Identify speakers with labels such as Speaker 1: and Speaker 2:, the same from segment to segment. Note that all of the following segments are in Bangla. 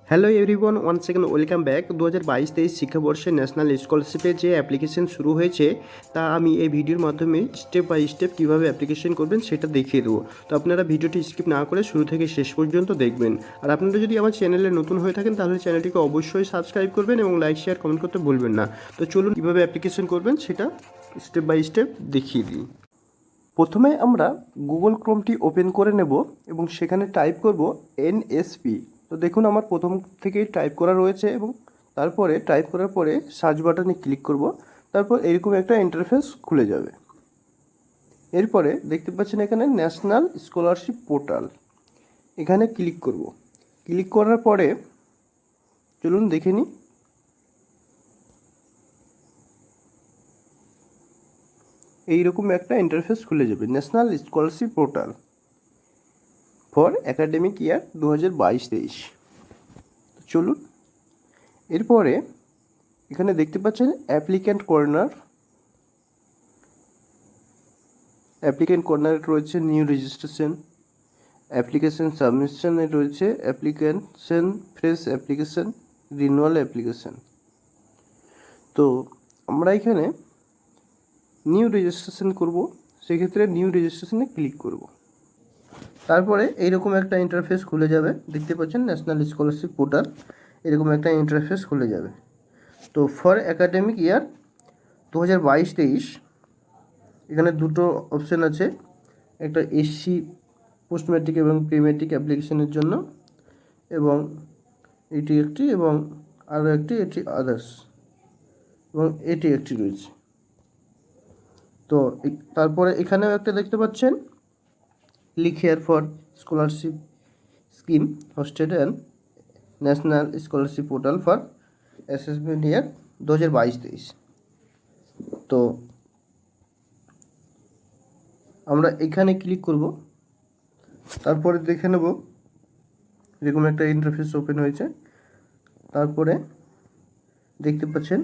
Speaker 1: Hello everyone, one second welcome back. 2022-23 শিক্ষাবর্ষে ন্যাশনাল স্কলারশিপের যে অ্যাপ্লিকেশন শুরু হয়েছে তা আমি এই ভিডিওর মাধ্যমে স্টেপ বাই স্টেপ কীভাবে অ্যাপ্লিকেশন করবেন সেটা দেখিয়ে দেবো। তো আপনারা ভিডিওটি স্কিপ না করে শুরু থেকে শেষ পর্যন্ত দেখবেন। আর আপনারা যদি আমার চ্যানেলে নতুন হয়ে থাকেন তাহলে চ্যানেলটিকে অবশ্যই সাবস্ক্রাইব করবেন এবং লাইক শেয়ার কমেন্ট করতে ভুলবেন না। তো চলুন কীভাবে অ্যাপ্লিকেশন করবেন সেটা স্টেপ বাই স্টেপ দেখিয়ে দিই। প্রথমে আমরা গুগল ক্রোমটি ওপেন করে নেব এবং সেখানে টাইপ করব এনএসপি। তো দেখুন আমার প্রথম থেকেই টাইপ করা রয়েছে এবং তারপরে টাইপ করার পরে সার্চ বাটনে ক্লিক করব। তারপর এরকম একটা ইন্টারফেস খুলে যাবে। এরপরে দেখতে পাচ্ছেন এখানে ন্যাশনাল স্কলারশিপ পোর্টাল, এখানে ক্লিক করব। ক্লিক করার পরে চলুন দেখে নিই। এইরকম একটা ইন্টারফেস খুলে যাবে, national scholarship portal for academic year 2022-23। চলুন এরপরে এখানে দেখতে পাচ্ছেন অ্যাপ্লিক্যান্ট কর্নার রয়েছে নিউ রেজিস্ট্রেশন, অ্যাপ্লিকেশন সাবমিশনে রয়েছে application fresh application, renewal application. তো আমরা এখানে নিউ রেজিস্ট্রেশন করব, সেক্ষেত্রে নিউ রেজিস্ট্রেশনে ক্লিক করব। তারপরে এইরকম একটা ইন্টারফেস খুলে যাবে, দেখতে পাচ্ছেন ন্যাশনাল স্কলারশিপ পোর্টাল, এরকম একটা ইন্টারফেস খুলে যাবে। তো ফর একাডেমিক ইয়ার 2022-23 এখানে দুটো অপশান আছে, একটা এসসি পোস্ট ম্যাট্রিক এবং প্রি ম্যাট্রিক অ্যাপ্লিকেশনের জন্য, এবং এটি একটি এবং আরও একটি, এটি আদার্স এবং এটি একটি রয়েছে। তো তারপরে এখানেও একটা দেখতে পাচ্ছেন click here for scholarship scheme hosted and national scholarship portal for assessment ইয়ার 2022-23। তো আমরা এখানে ক্লিক করব। তারপরে দেখে নেব এরকম একটা ইন্টারফেস ওপেন হয়েছে। তারপরে দেখতে পাচ্ছেন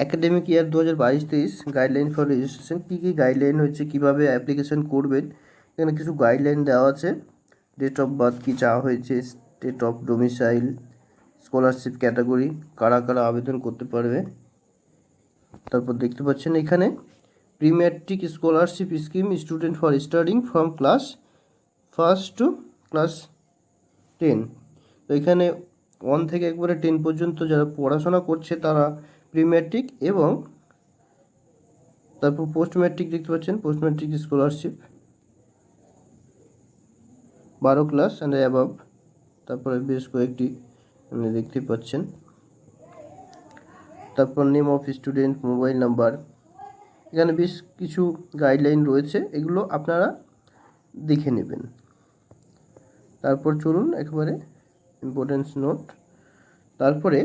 Speaker 1: academic year 2022-23 guideline for registration, কী কী গাইডলাইন হয়েছে, কীভাবে অ্যাপ্লিকেশন করবেন। এখানে কিছু গাইডলাইন দেওয়া আছে, ডেট অফ বার্থ কী চাওয়া হয়েছে, state of domicile, scholarship category, কারা কারা আবেদন করতে পারবে। তারপর দেখতে পাচ্ছেন এখানে pre matric scholarship scheme student for studying from class 1 to class 10। তো এখানে 1 থেকে একবারে 10 পর্যন্ত যারা পড়াশোনা করছে তারা প্রি ম্যাট্রিক, এবং তারপর পোস্ট ম্যাট্রিক দেখতে পাচ্ছেন post matric scholarship 12 class and above. তারপরে বেশ কয়েকটি দেখতে পাচ্ছেন। তারপর name of student, mobile number, এখানে বেশ কিছু গাইডলাইন রয়েছে, এগুলো আপনারা দেখে নেবেন। তারপর চলুন একেবারে ইম্পর্টেন্স নোট। তারপরে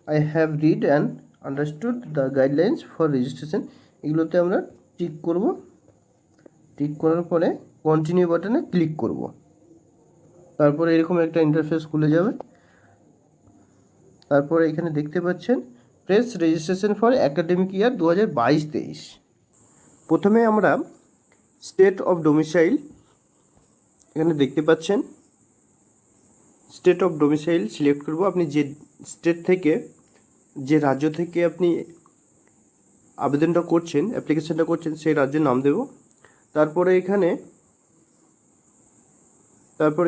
Speaker 1: I have read and understood the guidelines for registration, এগুলোতে আমরা টিক করব। টিক করার পরে কন্টিনিউ বাটনে ক্লিক করব। তারপরে এরকম একটা ইন্টারফেস খুলে যাবে। তারপরে এখানে দেখতে পাচ্ছেন press registration for academic year 2022-23। প্রথমে আমরা স্টেট অফ ডোমিসাইল, এখানে দেখতে পাচ্ছেন স্টেট অফ ডোমিসাইল সিলেক্ট করব। আপনি যে স্টেট থেকে, যে রাজ্য থেকে আপনি আবেদনটা করছেন, অ্যাপ্লিকেশনটা করছেন, সেই রাজ্যের নাম দেব। তারপরে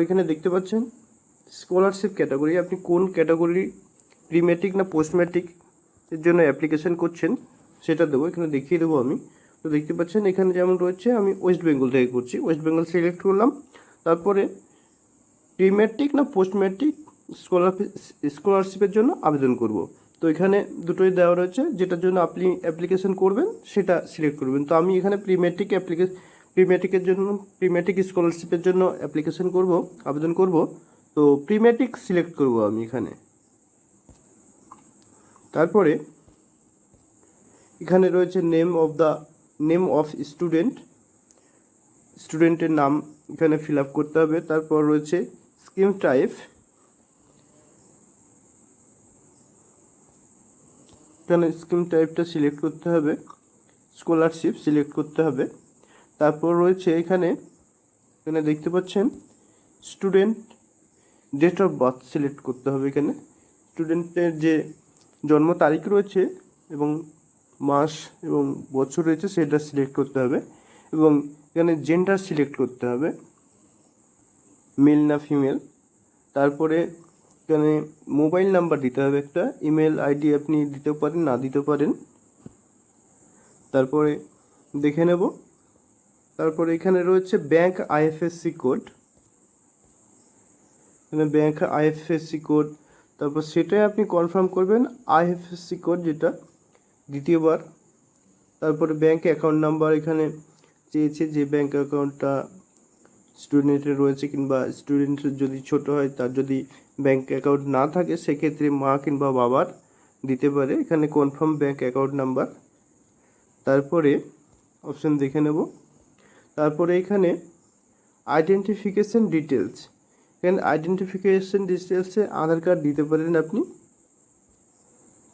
Speaker 1: এখানে দেখতে পাচ্ছেন স্কলারশিপ ক্যাটাগরি, আপনি কোন ক্যাটাগরি, প্রি ম্যাট্রিক না পোস্ট ম্যাট্রিক এর জন্য অ্যাপ্লিকেশন করছেন সেটা দেবো, এখানে দেখিয়ে দেবো আমি। তো দেখতে পাচ্ছেন এখানে যেমন রয়েছে আমি ওয়েস্ট বেঙ্গল থেকে করছি, ওয়েস্ট বেঙ্গল সিলেক্ট করলাম। তারপরে প্রি ম্যাট্রিক না পোস্ট ম্যাট্রিক স্কলারশিপের জন্য আবেদন করব। তো এখানে দুটোই দেওয়া রয়েছে, যেটার জন্য আপনি অ্যাপ্লিকেশন করবেন সেটা সিলেক্ট করবেন। তো আমি এখানে প্রি ম্যাট্রিক স্কলারশিপের জন্য অ্যাপ্লিকেশন করব, আবেদন করব। তো প্রি ম্যাট্রিক সিলেক্ট করব আমি এখানে। তারপরে এখানে রয়েছে নেম অফ স্টুডেন্টের নাম এখানে ফিল আপ করতে হবে। তারপর রয়েছে স্কিম টাইপ, এখানে স্কিম টাইপটা সিলেক্ট করতে হবে, স্কলারশিপ সিলেক্ট করতে হবে। তারপর রয়েছে এখানে দেখতে পাচ্ছেন student date of birth select করতে হবে। এখানে স্টুডেন্টের যে জন্ম তারিখ রয়েছে এবং মাস এবং বছর রয়েছে সেটা সিলেক্ট করতে হবে, এবং এখানে জেন্ডার সিলেক্ট করতে হবে, মেল না ফিমেল। তারপরে এখানে মোবাইল নাম্বার দিতে হবে, একটা ইমেল আইডি আপনি দিতে পারেন, না দিতে পারেন। তারপরে দেখে নেব। তারপরে এখানে রয়েছে ব্যাংক আইএফএসসি কোড, এখানে ব্যাংক আইএফএসসি কোড, তারপর সেটাই আপনি কনফার্ম করবেন আইএফএসসি কোড যেটা দ্বিতীয়বার। তারপরে ব্যাংক অ্যাকাউন্ট নাম্বার এখানে চেয়েছে, যে ব্যাংক অ্যাকাউন্টটা স্টুডেন্টের রয়েছে, কিংবা স্টুডেন্টের যদি ছোট হয় তার যদি ব্যাংক অ্যাকাউন্ট না থাকে সেক্ষেত্রে মা কিংবা বাবার দিতে পারে। এখানে কনফার্ম ব্যাংক অ্যাকাউন্ট নাম্বার। তারপরে অপশান দেখে নেব। তারপরে এখানে আইডেন্টিফিকেশন ডিটেলস, এখানে আইডেন্টিফিকেশন ডিটেলসে আধার কার্ড দিতে পারেন আপনি।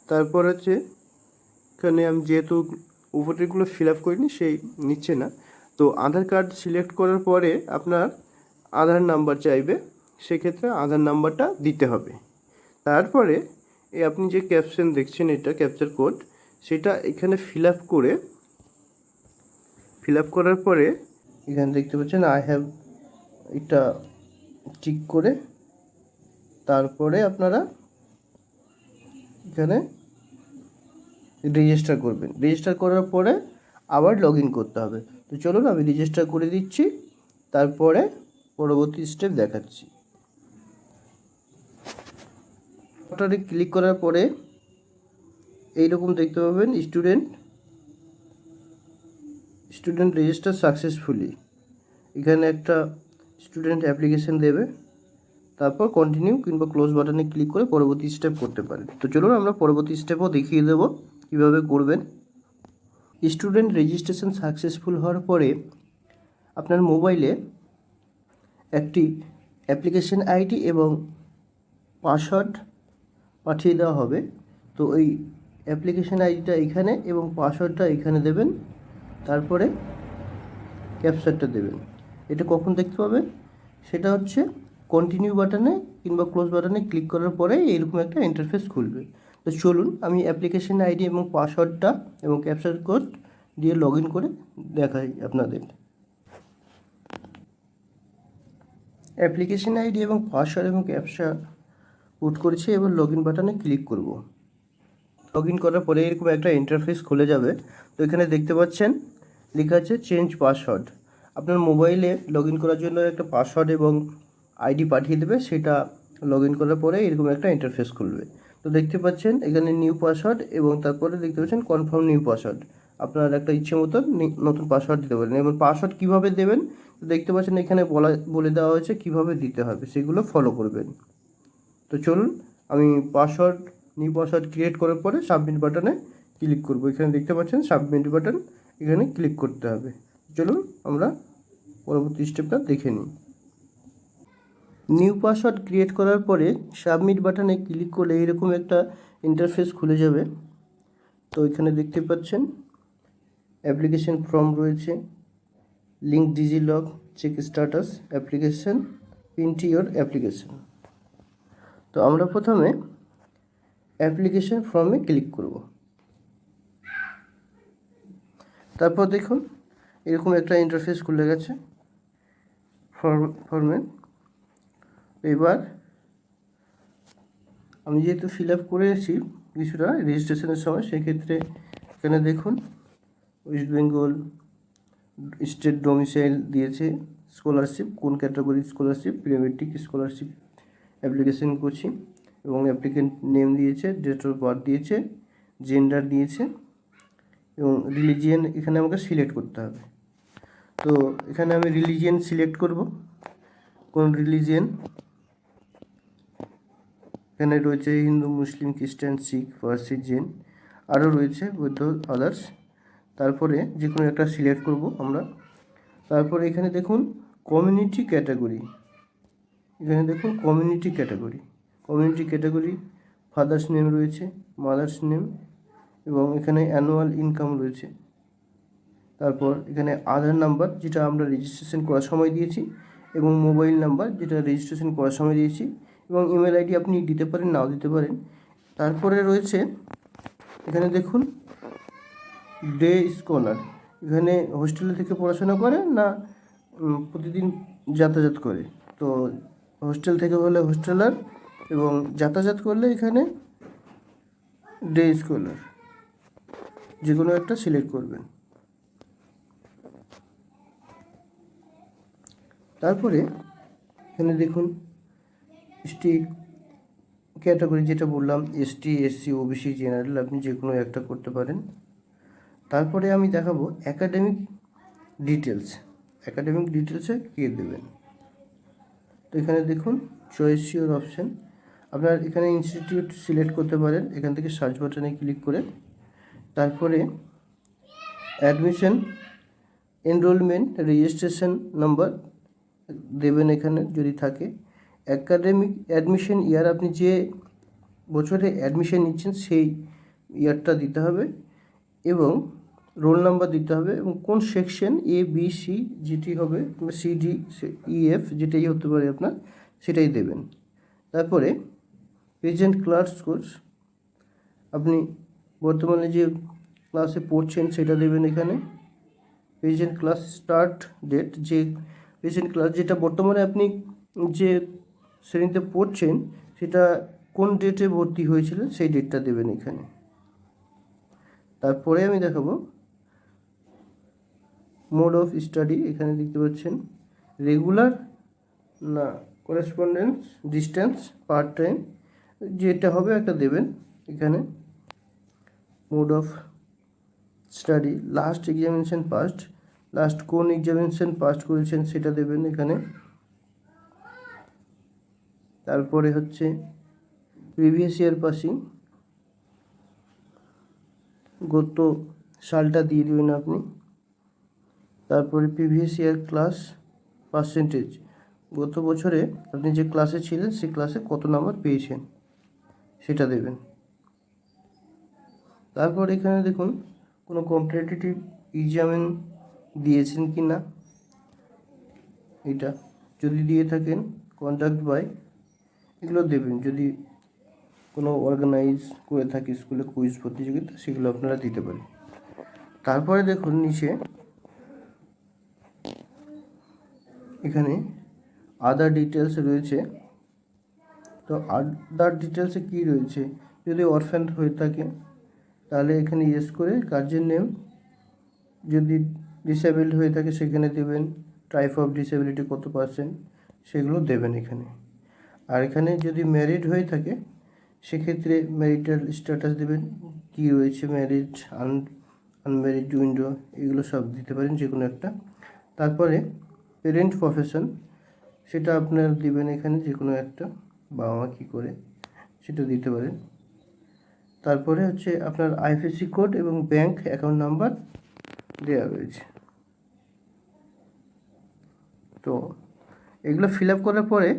Speaker 1: তারপর হচ্ছে এখানে আমি যেহেতু উপরেরগুলো ফিল আপ করিনি সেই নিচ্ছে না, তো আধার কার্ড সিলেক্ট করার পরে আপনার আধার নাম্বার চাইবে, সেক্ষেত্রে আধার নাম্বারটা দিতে হবে। তারপরে এই আপনি যে ক্যাপশন দেখছেন এটা ক্যাপচার কোড, সেটা এখানে ফিল আপ করার পরে এখানে দেখতে পাচ্ছেন আই হ্যাভ, এটা ঠিক করে তারপরে আপনারা এখানে রেজিস্টার করবেন। রেজিস্টার করার পরে আবার লগ ইন করতে হবে। তো চলুন আমি রেজিস্টার করে দিচ্ছি, তারপরে পরবর্তী স্টেপ দেখাচ্ছি। ওটাতে ক্লিক করার পরে এইরকম দেখতে পাবেন স্টুডেন্ট রেজিস্টার সাকসেসফুলি। এখানে একটা স্টুডেন্ট অ্যাপ্লিকেশন দেবে, তারপর কন্টিনিউ কিংবা ক্লোজ বাটনে ক্লিক করে পরবর্তী স্টেপ করতে পারেন। তো চলুন আমরা পরবর্তী স্টেপও দেখিয়ে দেবো কীভাবে করবেন। স্টুডেন্ট রেজিস্ট্রেশন সাকসেসফুল হওয়ার পরে আপনার মোবাইলে একটি অ্যাপ্লিকেশন আইডি এবং পাসওয়ার্ড পাঠিয়ে দেওয়া হবে। তো ওই অ্যাপ্লিকেশন আইডিটা এখানে এবং পাসওয়ার্ডটা এখানে দেবেন, তারপরে ক্যাপচারটা দেবেন। এটা কখন দেখতে পাবেন? সেটা হচ্ছে কন্টিনিউ বাটনে কিংবা ক্লোজ বাটনে ক্লিক করার পরে এইরকম একটা ইন্টারফেস খুলবে। তো চলুন আমি অ্যাপ্লিকেশন আইডি এবং পাসওয়ার্ডটা এবং ক্যাপচার কোড দিয়ে লগ ইন করে দেখাই আপনাদের। অ্যাপ্লিকেশন আইডি এবং পাসওয়ার্ড এবং ক্যাপচা পুট করেছি, এবার লগ ইন বাটনে ক্লিক করব। লগ ইন করার পরে এরকম একটা ইন্টারফেস খুলে যাবে। তো এখানে দেখতে পাচ্ছেন লেখা আছে চেঞ্জ পাসওয়ার্ড। আপনার মোবাইলে লগ ইন করার জন্য একটা পাসওয়ার্ড এবং আইডি পাঠিয়ে দেবে, সেটা লগ ইন করার পরে এরকম একটা ইন্টারফেস খুলবে। তো দেখতে পাচ্ছেন এখানে নিউ পাসওয়ার্ড এবং তারপরে দেখতে পাচ্ছেন কনফার্ম নিউ পাসওয়ার্ড। আপনার একটা ইচ্ছে মতো নতুন পাসওয়ার্ড দিতে পারেন। এবং পাসওয়ার্ড কীভাবে দেবেন তো দেখতে পাচ্ছেন এখানে বলে দেওয়া হয়েছে কীভাবে দিতে হবে, সেগুলো ফলো করবেন। তো চলুন আমি নিউ পাসওয়ার্ড ক্রিয়েট করার পরে সাবমিট বাটনে ক্লিক করব। এখানে দেখতে পাচ্ছেন সাবমিট বাটন, এখানে ক্লিক করতে হবে। চলুন আমরা পরবর্তী স্টেপটা দেখে নিই। নিউ পাসওয়ার্ড ক্রিয়েট করার পরে সাবমিট বাটনে ক্লিক করলে এরকম একটা ইন্টারফেস খুলে যাবে। তো এখানে দেখতে পাচ্ছেন অ্যাপ্লিকেশন ফর্ম রয়েছে, link DigiLocker, check status, application, print your application. তো আমরা প্রথমে অ্যাপ্লিকেশন ফর্মে ক্লিক করব। তারপর দেখুন এরকম একটা ইন্টারফেস খুলে গেছে ফর্মে। এবার আমি যেহেতু ফিল আপ করেছি কিছুটা রেজিস্ট্রেশনের সময়, সেক্ষেত্রে এখানে দেখুন ওয়েস্ট বেঙ্গল স্টেট ডোমিসাইল দিয়েছে, স্কলারশিপ কোন ক্যাটাগরির scholarship, pre matric scholarship application করছি, এবং অ্যাপ্লিকেন্ট নেম দিয়েছে, ডেট অফ বার্থ দিয়েছে, জেন্ডার দিয়েছে, এবং রিলিজিয়ান এখানে আমাকে সিলেক্ট করতে হবে। তো এখানে আমি রিলিজিয়ান সিলেক্ট করব, কোন রিলিজিয়ান। এখানে রয়েছে হিন্দু, মুসলিম, খ্রিস্টান, শিখ, পার্সি, জৈন, আরও রয়েছে বৌদ্ধ, আদার্স। তারপরে যে কোনো একটা সিলেক্ট করব আমরা। তারপরে এখানে দেখুন কমিউনিটি ক্যাটাগরি, এখানে দেখুন কমিউনিটি ক্যাটাগরি ফাদার্স নেম রয়েছে, মাদার্স নেম, এবং এখানে অ্যানুয়াল ইনকাম রয়েছে। তারপর এখানে আধার নাম্বার যেটা আমরা রেজিস্ট্রেশন করার সময় দিয়েছি, এবং মোবাইল নাম্বার যেটা রেজিস্ট্রেশন করার সময় দিয়েছি, এবং ইমেল আইডি আপনি দিতে পারেন, নাও দিতে পারেন। তারপরে রয়েছে এখানে দেখুন ডে স্কলার, এখানে হোস্টেলে থেকে পড়াশোনা করে না প্রতিদিন যাতায়াত করে। তো হোস্টেল থেকে হলে হোস্টেলার, এবং যাতায়াত করলে এখানে ডে স্কলার, যে কোনো একটা সিলেক্ট করবেন। তারপরে এখানে দেখুন এসটি ক্যাটাগরি, যেটা বললাম এসটি, এসসি, ওবিসি, জেনারেল, আপনি যে কোনো একটা করতে পারেন। তারপরে আমি দেখাবো অ্যাকাডেমিক ডিটেলস। অ্যাকাডেমিক ডিটেলসে কে দেবেন। তো এখানে দেখুন চয়েস ইউর অপশান, আপনার এখানে ইনস্টিটিউট সিলেক্ট করতে পারেন এখান থেকে সার্চ বাটনে ক্লিক করে। তারপরে অ্যাডমিশন, এনরোলমেন্ট, রেজিস্ট্রেশন নাম্বার দেবেন এখানে যদি থাকে। অ্যাকাডেমিক অ্যাডমিশন ইয়ার, আপনি যে বছরে অ্যাডমিশন নিচ্ছেন সেই ইয়ারটা দিতে হবে, এবং রোল নাম্বার দিতে হবে, এবং কোন সেকশন এ বি সি যেটি হবে, সি ডি ই এফ যেটাই হতে পারে আপনার, সেটাই দেবেন। তারপরে প্রেজেন্ট ক্লাস কোর্স, আপনি বর্তমানে যে ক্লাসে পড়ছেন সেটা দেবেন এখানে। প্রেজেন্ট ক্লাস স্টার্ট ডেট, যে প্রেজেন্ট ক্লাস যেটা বর্তমানে আপনি যে শ্রেণীতে পড়ছেন সেটা কোন ডেটে ভর্তি হয়েছিলেন সেই ডেটটা দেবেন এখানে। তারপরে আমি দেখাবো মোড অফ স্টাডি, এখানে দেখতে পাচ্ছেন রেগুলার না করেসপন্ডেন্স, ডিস্টেন্স, পার্ট টাইম, যেটা হবে একটা দেবেন এখানে। Mode of study, last examination past, last কোন এক্সামিনেশন পাস্ট করেছেন সেটা দেবেন এখানে। তারপরে হচ্ছে প্রিভিয়াস ইয়ার পাসিং, গত সালটা দিয়ে দেবেন আপনি। তারপরে প্রিভিয়াস ইয়ার ক্লাস পার্সেন্টেজ, গত বছরে আপনি যে ক্লাসে ছিলেন সেই ক্লাসে কত নাম্বার পেয়েছেন সেটা দেবেন। তারপর এখানে দেখুন কোনো কম্পিটিটিভ এক্সামিন দিয়েছেন কি না, এটা যদি দিয়ে থাকেন কন্ডাক্ট বাই এগুলো দেবেন। যদি কোনো অর্গানাইজ করে থাকে স্কুলে কুইজ প্রতিযোগিতা, সেগুলো আপনারা দিতে পারেন। তারপরে দেখুন নিচে এখানে আদার ডিটেলস রয়েছে। তো আদার ডিটেলসে কী রয়েছে, যদি অরফ্যান হয়ে থাকে তাহলে এখানে ইয়েস করে গার্জেন নেম, যদি ডিসেবলড হয়ে থাকে সেখানে দেবেন, টাইপ অফ ডিসেবিলিটি কত পার্সেন্ট সেগুলো দেবেন এখানে। আর এখানে যদি ম্যারিড হয়ে থাকে সেক্ষেত্রে ম্যারিটাল স্ট্যাটাস দেবেন, কী রয়েছে, ম্যারিড, আনম্যারিড, উইন্ডো, এগুলো সব দিতে পারেন যে কোনো একটা। তারপরে পেরেন্ট প্রফেশন, সেটা আপনার দিবেন এখানে যে কোনো একটা, বাবা মা কী করে সেটা দিতে পারেন। তারপরে হচ্ছে আপনার আইএফএসসি কোড এবং ব্যাংক অ্যাকাউন্ট নাম্বার দেওয়া রয়েছে। তো এগুলো ফিল আপ করার পরে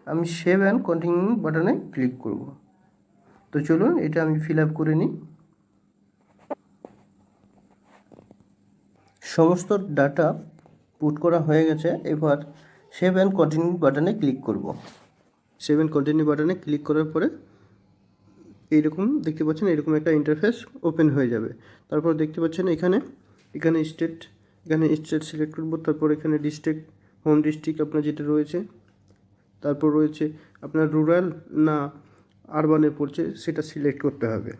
Speaker 1: আমি সেভ অ্যান্ড কন্টিনিউ বাটনে ক্লিক করব। তো চলুন এটা আমি ফিল আপ করে নিই। সমস্ত ডাটা পুট করা হয়ে গেছে, এবার সেভ অ্যান্ড কন্টিনিউ বাটনে ক্লিক করব। সেভ অ্যান্ড কন্টিনিউ বাটনে ক্লিক করার পরে এইরকম দেখতে পাচ্ছেন, এরকম একটা ইন্টারফেস ওপেন হয়ে যাবে। তারপর দেখতে পাচ্ছেন এখানে স্টেট সিলেক্ট করব। তারপর এখানে ডিস্ট্রিক্ট, হোম ডিস্ট্রিক্ট আপনার যেটা রয়েছে, তারপর রয়েছে আপনার রুরাল না আরবানে পড়ছে সেটা সিলেক্ট করতে হবে।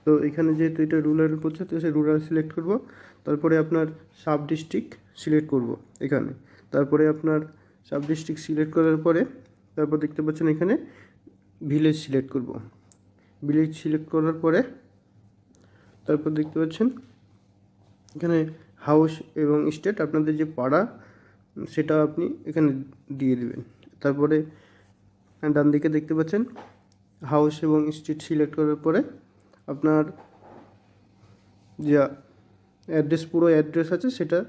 Speaker 1: তো এখানে যেহেতু এটা রুরাল পড়ছে তো সে রুরাল সিলেক্ট করব। তারপরে আপনার সাব ডিস্ট্রিক্ট সিলেক্ট করব এখানে। তারপরে আপনার সাব ডিস্ট্রিক্ট সিলেক্ট করার পরে তারপর দেখতে পাচ্ছেন এখানে ভিলেজ সিলেক্ট করব। ভিলেজ সিলেক্ট করার পরে তারপর দেখতে পাচ্ছেন এখানে হাউস এবং স্টেট, আপনাদের যে পাড়া সেটা আপনি এখানে দিয়ে দেবেন। তারপরে ডান দিকে দেখতে পাচ্ছেন হাউস এবং স্ট্রিট সিলেক্ট করার পরে আপনার যা অ্যাড্রেস, পুরো অ্যাড্রেস আছে সেটা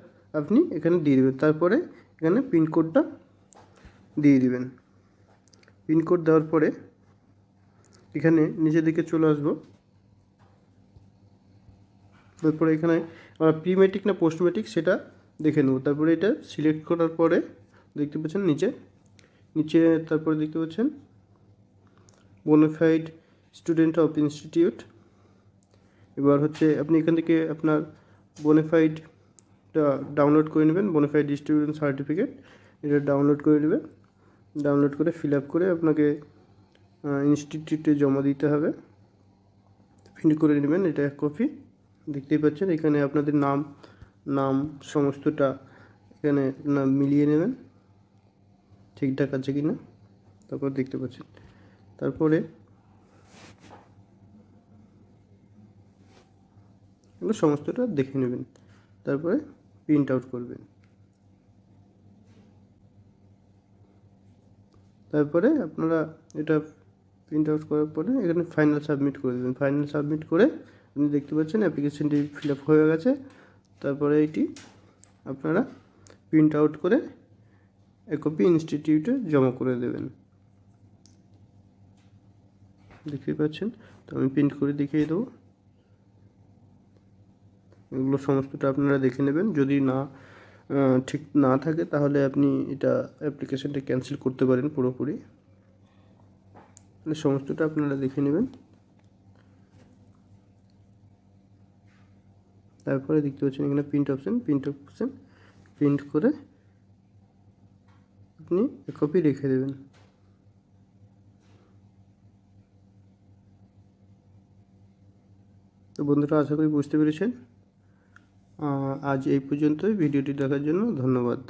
Speaker 1: আপনি এখানে দিয়ে দেবেন। তারপরে এখানে পিনকোডটা দিয়ে দিবেন। পিনকোড দেওয়ার পরে এখানে নিচের দিকে চলে আসবো। তারপরে এখানে আমরা প্রি ম্যাট্রিক না পোস্ট ম্যাট্রিক সেটা দেখে নেব। তারপরে এটা সিলেক্ট করার পরে দেখতে পাচ্ছেন নিচে নিচে তারপরে দেখতে পাচ্ছেন বোনাফাইড স্টুডেন্ট অফ ইনস্টিটিউট। এবার হচ্ছে আপনি এখান থেকে আপনার বোনাফাইডটা ডাউনলোড করে নেবেন, বোনাফাইড স্টুডেন্ট সার্টিফিকেট, এটা ডাউনলোড করে নেবেন। ডাউনলোড করে ফিল আপ করে আপনাকে ইনস্টিটিউটে জমা দিতে হবে। প্রিন্ট করে নেবেন, এটা এক কপি। দেখতেই পাচ্ছেন এখানে আপনাদের নাম সমস্তটা এখানে নাম মিলিয়ে নেবেন ঠিকঠাক আছে কি না, তারপর দেখতে পাচ্ছেন। তারপরে এগুলো সমস্তটা দেখে নেবেন, তারপরে প্রিন্ট আউট করবেন। তারপরে আপনারা এটা প্রিন্ট আউট করার পরে এখানে ফাইনাল সাবমিট করে দেবেন। ফাইনাল সাবমিট করে আপনি দেখতে পাচ্ছেন অ্যাপ্লিকেশনটি ফিল আপ হয়ে গেছে। তারপরে এটি আপনারা প্রিন্ট আউট করে এক কপি ইনস্টিটিউটে জমা করে দেবেন। দেখতেই পাচ্ছেন, তো আমি প্রিন্ট করে দেখিয়ে দেবো। এগুলো সমস্তটা আপনারা দেখে নেবেন, যদি ঠিক না থাকে তাহলে আপনি এটা অ্যাপ্লিকেশনটা ক্যান্সেল করতে পারেন পুরোপুরি। সমস্তটা আপনারা দেখে নেবেন। তারপরে দেখতে পাচ্ছেন এখানে প্রিন্ট অপশন প্রিন্ট করে আপনি এক কপি রেখে দেবেন। তো বন্ধুরা, আশা করি বুঝতে পেরেছেন। আজ এই পর্যন্তই। ভিডিওটি দেখার জন্য ধন্যবাদ।